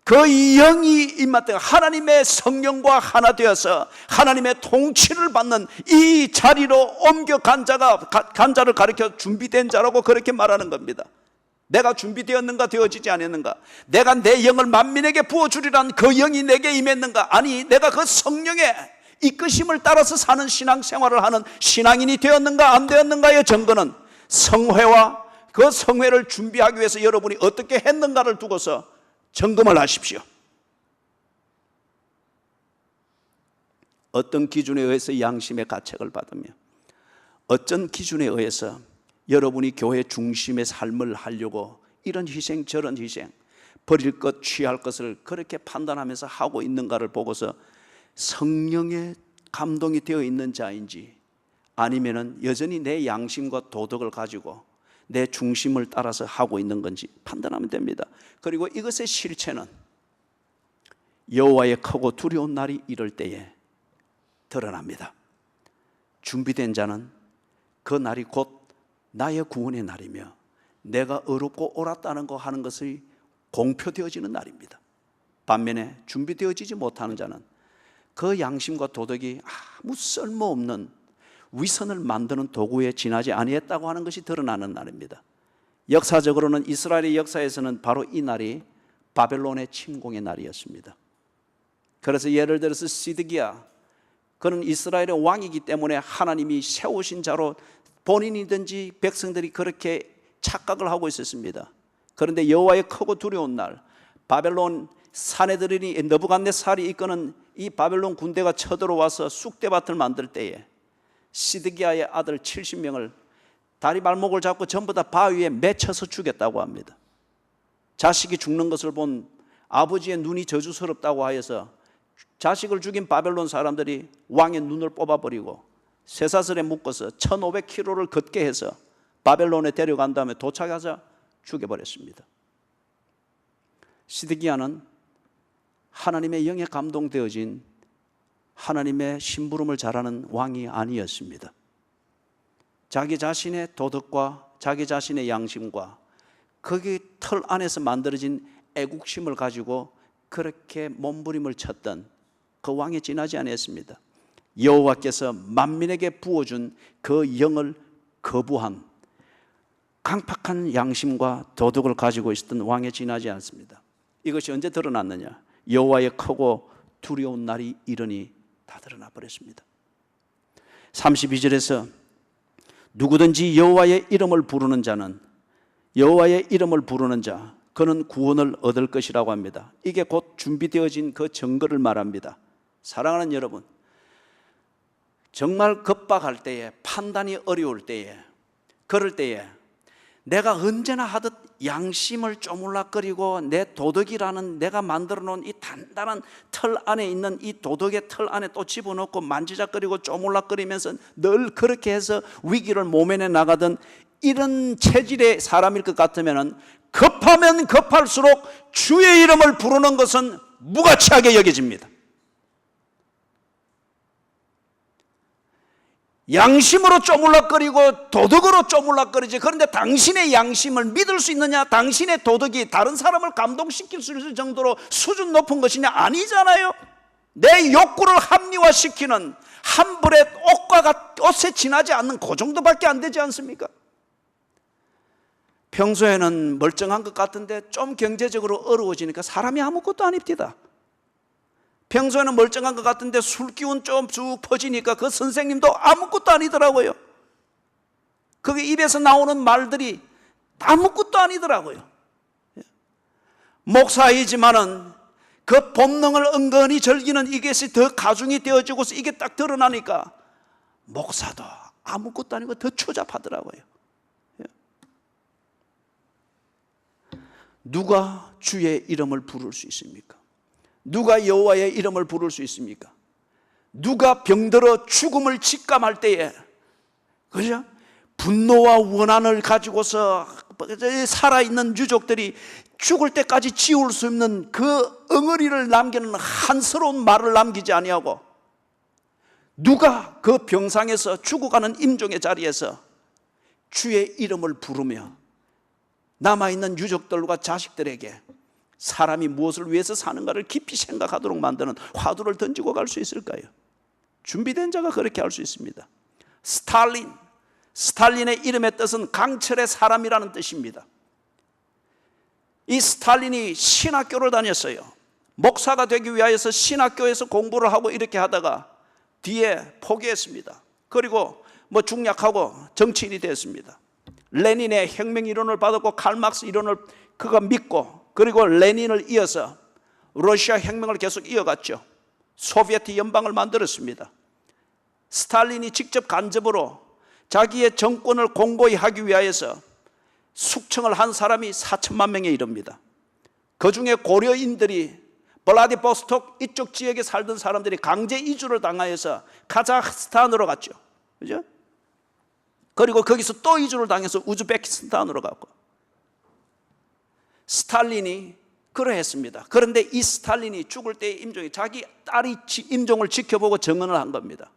그 영이 임하되 하나님의 성령과 하나 되어서 하나님의 통치를 받는 이 자리로 옮겨간 자가, 간 자를 가리켜 준비된 자라고 그렇게 말하는 겁니다. 내가 준비되었는가, 되어지지 않았는가? 내가 내 영을 만민에게 부어주리란 그 영이 내게 임했는가? 아니, 내가 그 성령의 이끄심을 따라서 사는 신앙생활을 하는 신앙인이 되었는가, 안 되었는가의 증거는 성회와 그 성회를 준비하기 위해서 여러분이 어떻게 했는가를 두고서 점검을 하십시오. 어떤 기준에 의해서 양심의 가책을 받으며, 어떤 기준에 의해서 여러분이 교회 중심의 삶을 하려고 이런 희생 저런 희생, 버릴 것 취할 것을 그렇게 판단하면서 하고 있는가를 보고서 성령의 감동이 되어 있는 자인지, 아니면은 여전히 내 양심과 도덕을 가지고 내 중심을 따라서 하고 있는 건지 판단하면 됩니다. 그리고 이것의 실체는 여호와의 크고 두려운 날이 이럴 때에 드러납니다. 준비된 자는 그 날이 곧 나의 구원의 날이며 내가 의롭고 옳았다는 거 하는 것이 공표되어지는 날입니다. 반면에 준비되어지지 못하는 자는 그 양심과 도덕이 아무 쓸모없는 위선을 만드는 도구에 지나지 아니했다고 하는 것이 드러나는 날입니다. 역사적으로는 이스라엘의 역사에서는 바로 이 날이 바벨론의 침공의 날이었습니다. 그래서 예를 들어서 시드기야, 그는 이스라엘의 왕이기 때문에 하나님이 세우신 자로 본인이든지 백성들이 그렇게 착각을 하고 있었습니다. 그런데 여호와의 크고 두려운 날, 바벨론 사내들이 느부갓네살이 이끄는 이 바벨론 군대가 쳐들어와서 쑥대밭을 만들 때에 시드기야의 아들 70명을 다리 발목을 잡고 전부 다 바위에 맺혀서 죽였다고 합니다. 자식이 죽는 것을 본 아버지의 눈이 저주스럽다고 하여서 자식을 죽인 바벨론 사람들이 왕의 눈을 뽑아버리고 쇠사슬에 묶어서 1500km를 걷게 해서 바벨론에 데려간 다음에 도착하자 죽여버렸습니다. 시드기야는 하나님의 영에 감동되어진 하나님의 심부름을 잘하는 왕이 아니었습니다. 자기 자신의 도덕과 자기 자신의 양심과 거기 틀 안에서 만들어진 애국심을 가지고 그렇게 몸부림을 쳤던 그 왕에 지나지 않았습니다. 여호와께서 만민에게 부어준 그 영을 거부한 강팍한 양심과 도덕을 가지고 있었던 왕에 지나지 않습니다. 이것이 언제 드러났느냐? 여호와의 크고 두려운 날이 이르니 다 드러나 버렸습니다. 32절에서 누구든지 여호와의 이름을 부르는 자는, 여호와의 이름을 부르는 자, 그는 구원을 얻을 것이라고 합니다. 이게 곧 준비되어진 그 증거를 말합니다. 사랑하는 여러분, 정말 급박할 때에, 판단이 어려울 때에, 그럴 때에 내가 언제나 하듯 양심을 쪼물락거리고 내 도덕이라는 내가 만들어 놓은 이 단단한 틀 안에 있는 이 도덕의 틀 안에 또 집어넣고 만지작거리고 쪼물락거리면서 늘 그렇게 해서 위기를 모면해 나가던 이런 체질의 사람일 것 같으면 급하면 급할수록 주의 이름을 부르는 것은 무가치하게 여겨집니다. 양심으로 쪼물락거리고 도덕으로 쪼물락거리지, 그런데 당신의 양심을 믿을 수 있느냐, 당신의 도덕이 다른 사람을 감동시킬 수 있을 정도로 수준 높은 것이냐? 아니잖아요. 내 욕구를 합리화시키는 한 불의 옷에 지나지 않는 그 정도밖에 안 되지 않습니까? 평소에는 멀쩡한 것 같은데 좀 경제적으로 어려워지니까 사람이 아무것도 아닙니다. 평소에는 멀쩡한 것 같은데 술 기운 좀 쭉 퍼지니까 그 선생님도 아무것도 아니더라고요. 그게 입에서 나오는 말들이 아무것도 아니더라고요. 목사이지만은 그 본능을 은근히 즐기는 이것이 더 가중이 되어지고서 이게 딱 드러나니까 목사도 아무것도 아니고 더 추잡하더라고요. 누가 주의 이름을 부를 수 있습니까? 누가 여호와의 이름을 부를 수 있습니까? 누가 병들어 죽음을 직감할 때에, 그죠? 분노와 원한을 가지고서 살아있는 유족들이 죽을 때까지 지울 수 없는 그 엉어리를 남기는 한스러운 말을 남기지 아니하고, 누가 그 병상에서 죽어가는 임종의 자리에서 주의 이름을 부르며 남아있는 유족들과 자식들에게 사람이 무엇을 위해서 사는가를 깊이 생각하도록 만드는 화두를 던지고 갈 수 있을까요? 준비된 자가 그렇게 할 수 있습니다. 스탈린의 이름의 뜻은 강철의 사람이라는 뜻입니다. 이 스탈린이 신학교를 다녔어요. 목사가 되기 위하여서 신학교에서 공부를 하고 이렇게 하다가 뒤에 포기했습니다. 그리고 중략하고 정치인이 됐습니다. 레닌의 혁명 이론을 받았고 칼막스 이론을 그가 믿고, 그리고 레닌을 이어서 러시아 혁명을 계속 이어갔죠. 소비에트 연방을 만들었습니다. 스탈린이 직접 간접으로 자기의 정권을 공고히 하기 위하여서 숙청을 한 사람이 4천만 명에 이릅니다. 그 중에 고려인들이 블라디보스톡 이쪽 지역에 살던 사람들이 강제 이주를 당하여서 카자흐스탄으로 갔죠. 그죠? 그리고 거기서 또 이주를 당해서 우즈베키스탄으로 갔고, 스탈린이 그러했습니다. 그런데 이 스탈린이 죽을 때 임종이 자기 딸이 임종을 지켜보고 증언을 한 겁니다.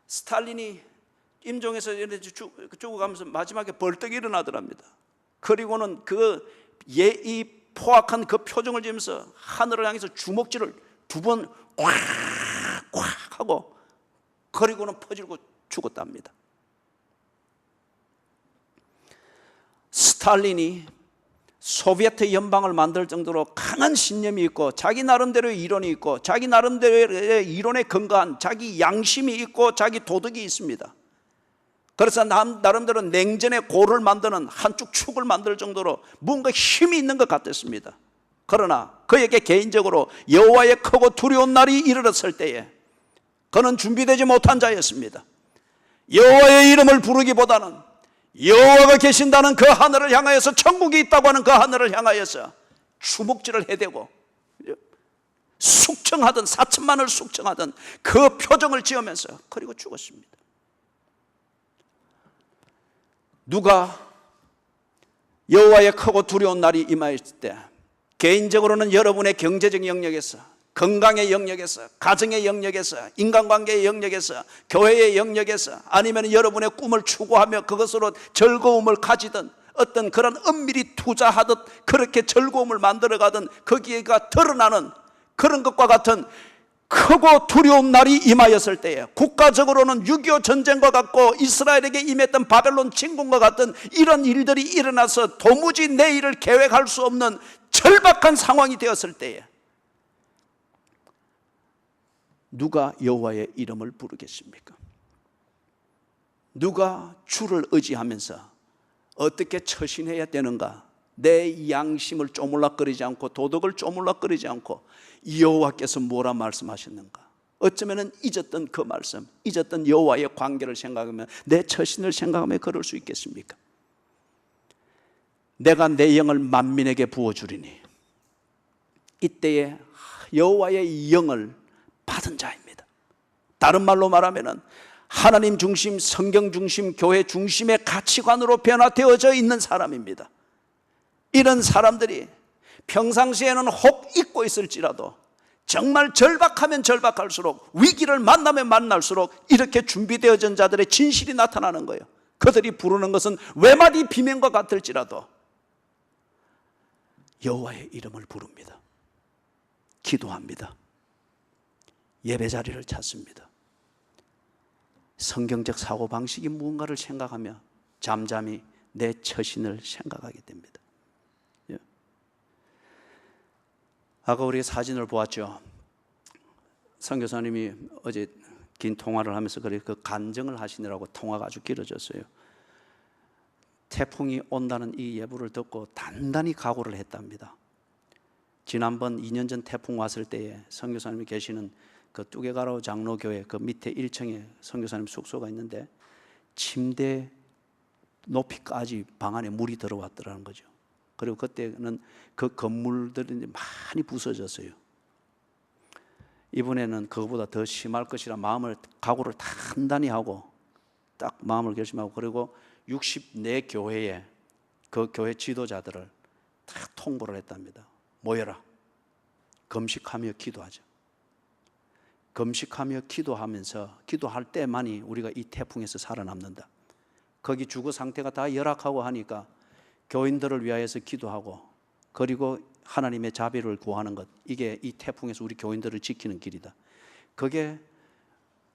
스탈린이 임종에서 죽어가면서 마지막에 벌떡 일어나더랍니다. 그리고는 그 예의 포악한 그 표정을 지으면서 하늘을 향해서 주먹질을 2번 꽉꽉 하고, 그리고는 퍼지고 죽었답니다. 스탈린이 소비에트 연방을 만들 정도로 강한 신념이 있고 자기 나름대로의 이론이 있고 자기 나름대로의 이론에 근거한 자기 양심이 있고 자기 도덕이 있습니다. 그래서 나름대로 냉전의 고를 만드는 한쪽 축을 만들 정도로 뭔가 힘이 있는 것 같았습니다. 그러나 그에게 개인적으로 여호와의 크고 두려운 날이 이르렀을 때에 그는 준비되지 못한 자였습니다. 여호와의 이름을 부르기보다는 여호와가 계신다는 그 하늘을 향하여서, 천국이 있다고 하는 그 하늘을 향하여서 주먹질을 해대고 숙청하던, 사천만을 숙청하던 그 표정을 지으면서 그리고 죽었습니다. 누가 여호와의 크고 두려운 날이 임하였을 때 개인적으로는 여러분의 경제적 영역에서, 건강의 영역에서, 가정의 영역에서, 인간관계의 영역에서, 교회의 영역에서, 아니면 여러분의 꿈을 추구하며 그것으로 즐거움을 가지던, 어떤 그런 은밀히 투자하듯 그렇게 즐거움을 만들어가던 거기에가 드러나는 그런 것과 같은 크고 두려운 날이 임하였을 때에, 국가적으로는 6.25 전쟁과 같고 이스라엘에게 임했던 바벨론 침공과 같은 이런 일들이 일어나서 도무지 내일을 계획할 수 없는 절박한 상황이 되었을 때에 누가 여호와의 이름을 부르겠습니까? 누가 주를 의지하면서 어떻게 처신해야 되는가, 내 양심을 쪼물락거리지 않고 도덕을 쪼물락거리지 않고 여호와께서 뭐라 말씀하셨는가, 어쩌면 잊었던 그 말씀, 잊었던 여호와의 관계를 생각하며 내 처신을 생각하며 걸을 수 있겠습니까? 내가 내 영을 만민에게 부어주리니, 이때에 여호와의 영을 받은 자입니다. 다른 말로 말하면 하나님 중심, 성경 중심, 교회 중심의 가치관으로 변화되어져 있는 사람입니다. 이런 사람들이 평상시에는 혹 잊고 있을지라도 정말 절박하면 절박할수록, 위기를 만나면 만날수록 이렇게 준비되어진 자들의 진실이 나타나는 거예요. 그들이 부르는 것은 외마디 비명과 같을지라도 여호와의 이름을 부릅니다. 기도합니다. 예배자리를 찾습니다. 성경적 사고방식이 무언가를 생각하며 잠잠히 내 처신을 생각하게 됩니다. 아까 우리가 사진을 보았죠. 선교사님이 어제 긴 통화를 하면서 그 간증을 하시느라고 통화가 아주 길어졌어요. 태풍이 온다는 이 예보를 듣고 단단히 각오를 했답니다. 지난번 2년 전 태풍 왔을 때에 선교사님이 계시는 그 뚜게가라우 장로교회 그 밑에 1층에 선교사님 숙소가 있는데 침대 높이까지 방 안에 물이 들어왔더라는 거죠. 그리고 그때는 그 건물들이 많이 부서졌어요. 이번에는 그거보다 더 심할 것이라 각오를 단단히 하고 딱 마음을 결심하고, 그리고 64교회에 그 교회 지도자들을 다 통보를 했답니다. 모여라. 금식하며 기도하자. 금식하며 기도하면서, 기도할 때만이 우리가 이 태풍에서 살아남는다. 거기 주거 상태가 다 열악하고 하니까 교인들을 위하여서 기도하고, 그리고 하나님의 자비를 구하는 것, 이게 이 태풍에서 우리 교인들을 지키는 길이다. 그게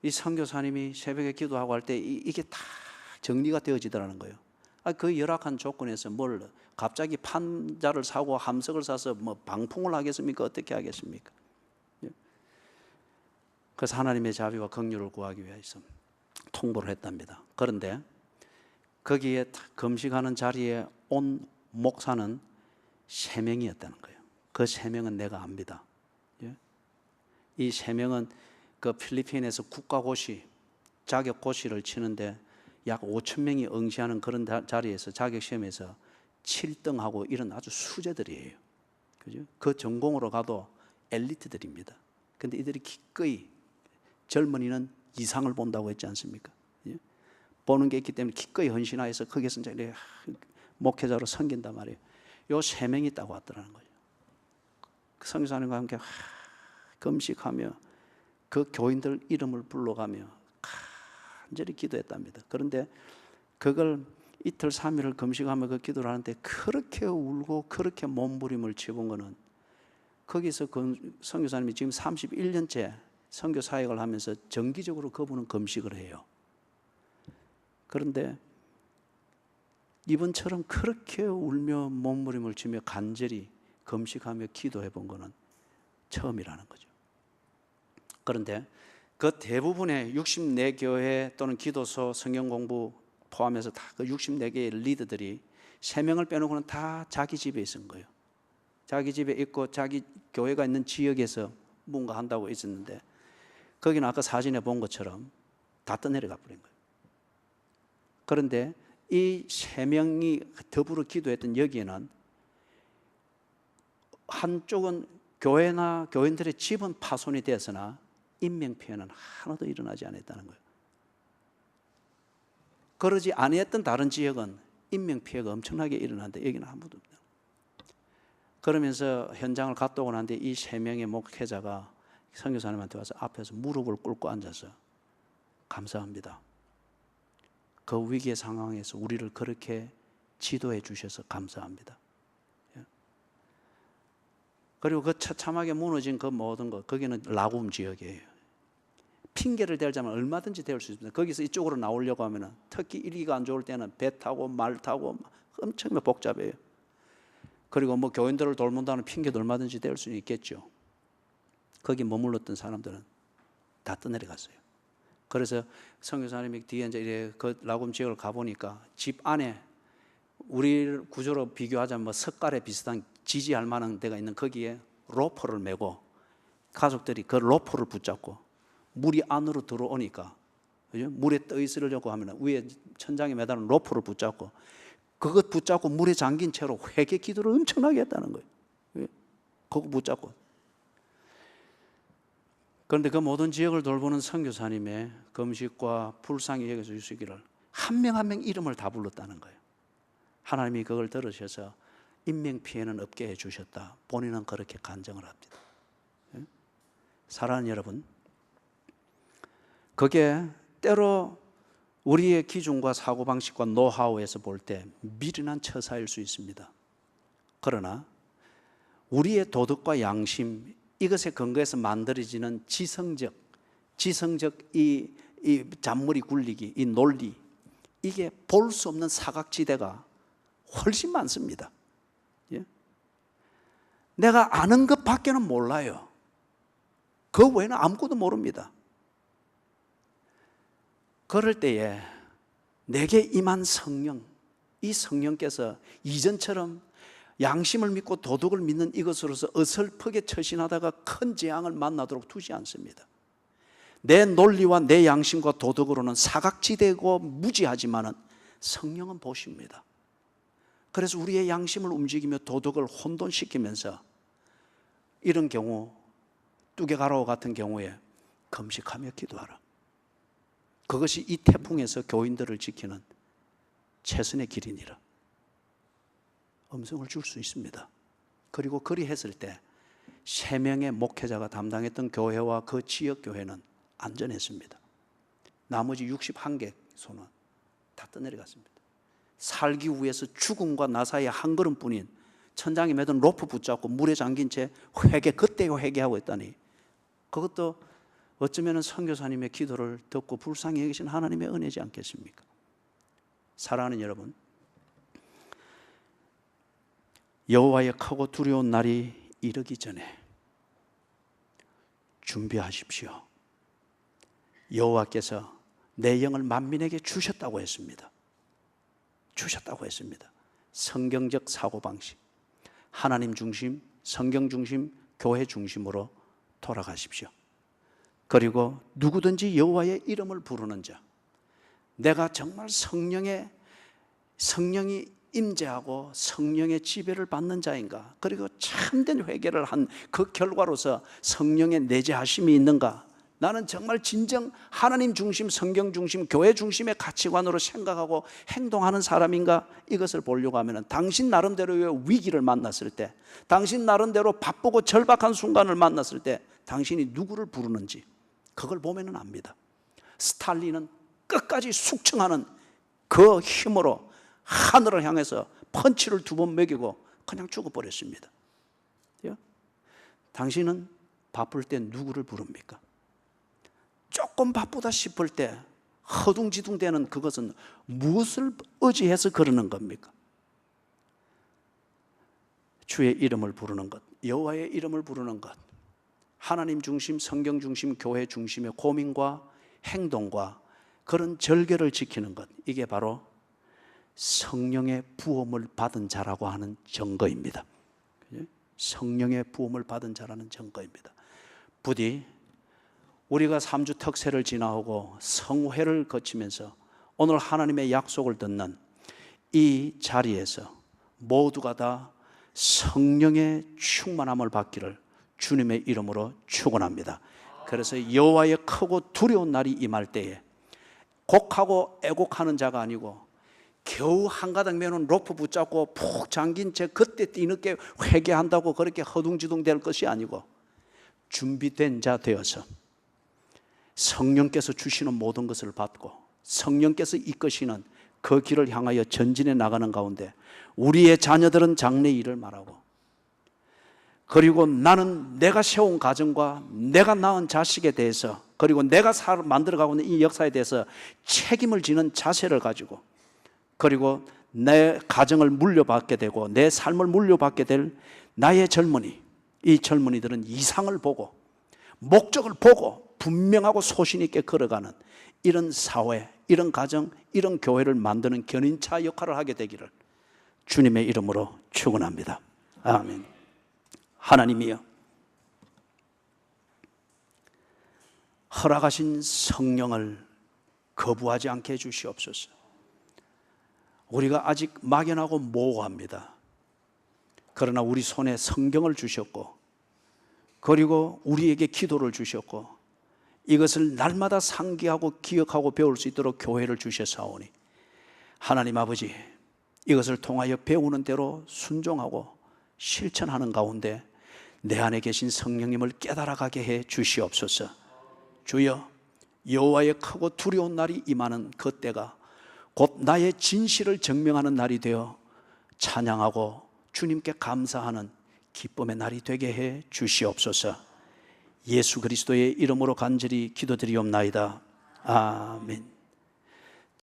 이 선교사님이 새벽에 기도하고 할 때 이게 다 정리가 되어지더라는 거예요. 그 열악한 조건에서 뭘 갑자기 판자를 사고 함석을 사서 뭐 방풍을 하겠습니까? 어떻게 하겠습니까? 그래서 하나님의 자비와 긍휼을 구하기 위해서 통보를 했답니다. 그런데 거기에 금식하는 자리에 온 목사는 3명이었다는 거예요. 그 3명은 내가 압니다. 이 3명은 그 필리핀에서 국가고시, 자격고시를 치는데 약 5천 명이 응시하는 그런 자리에서 자격시험에서 7등하고 이런 아주 수재들이에요. 그죠? 그 전공으로 가도 엘리트들입니다. 근데 이들이 기꺼이, 젊은이는 이상을 본다고 했지 않습니까? 보는 게 있기 때문에 기꺼이 헌신하여서 거기서 이제 목회자로 섬긴단 말이에요. 요 3명이 있다고 하더라는 거죠. 그 선교사님과 함께 금식하며 그 교인들 이름을 불러가며 간절히 기도했답니다. 그런데 그걸 이틀 3일을 금식하며 그 기도를 하는데 그렇게 울고 그렇게 몸부림을 치본 거는, 거기서 그 선교사님이 지금 31년째 선교 사역을 하면서 정기적으로 그분은 금식을 해요. 그런데 이번처럼 그렇게 울며 몸부림을 치며 간절히 금식하며 기도해 본 거는 처음이라는 거죠. 그런데 그 대부분의 64교회 또는 기도소, 성경공부 포함해서 다 그 64개의 리더들이 3명을 빼놓고는 다 자기 집에 있은 거예요. 자기 집에 있고 자기 교회가 있는 지역에서 뭔가 한다고 있었는데 거기는 아까 사진에 본 것처럼 다 떠내려가 버린 거예요. 그런데 이 세 명이 더불어 기도했던 여기에는 한쪽은 교회나 교인들의 집은 파손이 되었으나 인명피해는 하나도 일어나지 않았다는 거예요. 그러지 아니했던 다른 지역은 인명피해가 엄청나게 일어났는데 여기는 아무도 없다. 그러면서 현장을 갔다 오고 난데 이 세 명의 목회자가 선교사님한테 와서 앞에서 무릎을 꿇고 앉아서 감사합니다. 그 위기의 상황에서 우리를 그렇게 지도해 주셔서 감사합니다. 그리고 그 처참하게 무너진 그 모든 것, 거기는 라굼 지역이에요. 핑계를 대자면 얼마든지 대올 수 있습니다. 거기서 이쪽으로 나오려고 하면 특히 일기가 안 좋을 때는 배 타고 말 타고 엄청 복잡해요. 그리고 뭐 교인들을 돌문다는 핑계도 얼마든지 대올 수 있겠죠. 거기 머물렀던 사람들은 다 떠내려갔어요. 그래서 선교사님이 뒤에 이제 그 라굼 지역을 가보니까 집 안에 우리 구조로 비교하자면 뭐 석가래 비슷한 지지할 만한 데가 있는 거기에 로프를 메고 가족들이 그 로프를 붙잡고 물이 안으로 들어오니까 그죠? 물에 떠 있으려고 하면 위에 천장에 매달은 로프를 붙잡고 그것 붙잡고 물에 잠긴 채로 회개 기도를 엄청나게 했다는 거예요. 그거 붙잡고. 그런데 그 모든 지역을 돌보는 선교사님의 금식과 불쌍히 여겨서 주시기를 한 명 한 명 이름을 다 불렀다는 거예요. 하나님이 그걸 들으셔서 인명피해는 없게 해주셨다. 본인은 그렇게 간증을 합니다. 사랑하는 여러분, 그게 때로 우리의 기준과 사고방식과 노하우에서 볼 때 미련한 처사일 수 있습니다. 그러나 우리의 도덕과 양심, 이것에 근거해서 만들어지는 지성적 이 잔머리 굴리기, 이 논리, 이게 볼 수 없는 사각지대가 훨씬 많습니다. 예? 내가 아는 것밖에는 몰라요. 그 외에는 아무것도 모릅니다. 그럴 때에 내게 임한 성령, 이 성령께서 이전처럼 양심을 믿고 도덕을 믿는 이것으로서 어설프게 처신하다가 큰 재앙을 만나도록 두지 않습니다. 내 논리와 내 양심과 도덕으로는 사각지대고 무지하지만은 성령은 보십니다. 그래서 우리의 양심을 움직이며 도덕을 혼돈시키면서 이런 경우, 뚜개가라와 같은 경우에 금식하며 기도하라. 그것이 이 태풍에서 교인들을 지키는 최선의 길이니라. 음성을 줄 수 있습니다. 그리고 그리했을 때 3명의 목회자가 담당했던 교회와 그 지역 교회는 안전했습니다. 나머지 61개 손은 다 떠내려갔습니다. 살기 위해서 죽음과 나 사이에 한 걸음뿐인 천장에 매든 로프 붙잡고 물에 잠긴 채 그때 회개하고 있다니, 그것도 어쩌면 선교사님의 기도를 듣고 불쌍히 여기신 하나님의 은혜지 않겠습니까? 사랑하는 여러분, 여호와의 크고 두려운 날이 이르기 전에 준비하십시오. 여호와께서 내 영을 만민에게 주셨다고 했습니다. 주셨다고 했습니다. 성경적 사고방식, 하나님 중심, 성경 중심, 교회 중심으로 돌아가십시오. 그리고 누구든지 여호와의 이름을 부르는 자, 내가 정말 성령이 임재하고 성령의 지배를 받는 자인가, 그리고 참된 회개를 한 그 결과로서 성령의 내재하심이 있는가, 나는 정말 진정 하나님 중심, 성경 중심, 교회 중심의 가치관으로 생각하고 행동하는 사람인가, 이것을 보려고 하면 당신 나름대로의 위기를 만났을 때, 당신 나름대로 바쁘고 절박한 순간을 만났을 때 당신이 누구를 부르는지 그걸 보면 압니다. 스탈린은 끝까지 숙청하는 그 힘으로 하늘을 향해서 펀치를 2번 먹이고 그냥 죽어버렸습니다. 당신은 바쁠 때 누구를 부릅니까? 조금 바쁘다 싶을 때 허둥지둥대는 그것은 무엇을 의지해서 그러는 겁니까? 주의 이름을 부르는 것, 여호와의 이름을 부르는 것, 하나님 중심, 성경 중심, 교회 중심의 고민과 행동과 그런 절개를 지키는 것, 이게 바로 성령의 부음을 받은 자라고 하는 증거입니다. 성령의 부음을 받은 자라는 증거입니다. 부디 우리가 3주 특세를 지나오고 성회를 거치면서 오늘 하나님의 약속을 듣는 이 자리에서 모두가 다 성령의 충만함을 받기를 주님의 이름으로 축원합니다. 그래서 여호와의 크고 두려운 날이 임할 때에 곡하고 애곡하는 자가 아니고 겨우 한 가닥 메놓은 로프 붙잡고 푹 잠긴 채 그때 뒤늦게 회개한다고 그렇게 허둥지둥 될 것이 아니고 준비된 자 되어서 성령께서 주시는 모든 것을 받고 성령께서 이끄시는 그 길을 향하여 전진해 나가는 가운데 우리의 자녀들은 장래 일을 말하고, 그리고 나는 내가 세운 가정과 내가 낳은 자식에 대해서, 그리고 내가 만들어가고 있는 이 역사에 대해서 책임을 지는 자세를 가지고, 그리고 내 가정을 물려받게 되고 내 삶을 물려받게 될 나의 젊은이, 이 젊은이들은 이상을 보고 목적을 보고 분명하고 소신 있게 걸어가는 이런 사회, 이런 가정, 이런 교회를 만드는 견인차 역할을 하게 되기를 주님의 이름으로 축원합니다. 아멘. 하나님이여, 허락하신 성령을 거부하지 않게 해주시옵소서. 우리가 아직 막연하고 모호합니다. 그러나 우리 손에 성경을 주셨고, 그리고 우리에게 기도를 주셨고, 이것을 날마다 상기하고 기억하고 배울 수 있도록 교회를 주셨사오니 하나님 아버지, 이것을 통하여 배우는 대로 순종하고 실천하는 가운데 내 안에 계신 성령님을 깨달아가게 해 주시옵소서. 주여, 여호와의 크고 두려운 날이 임하는 그 때가 곧 나의 진실을 증명하는 날이 되어 찬양하고 주님께 감사하는 기쁨의 날이 되게 해 주시옵소서. 예수 그리스도의 이름으로 간절히 기도드리옵나이다. 아멘.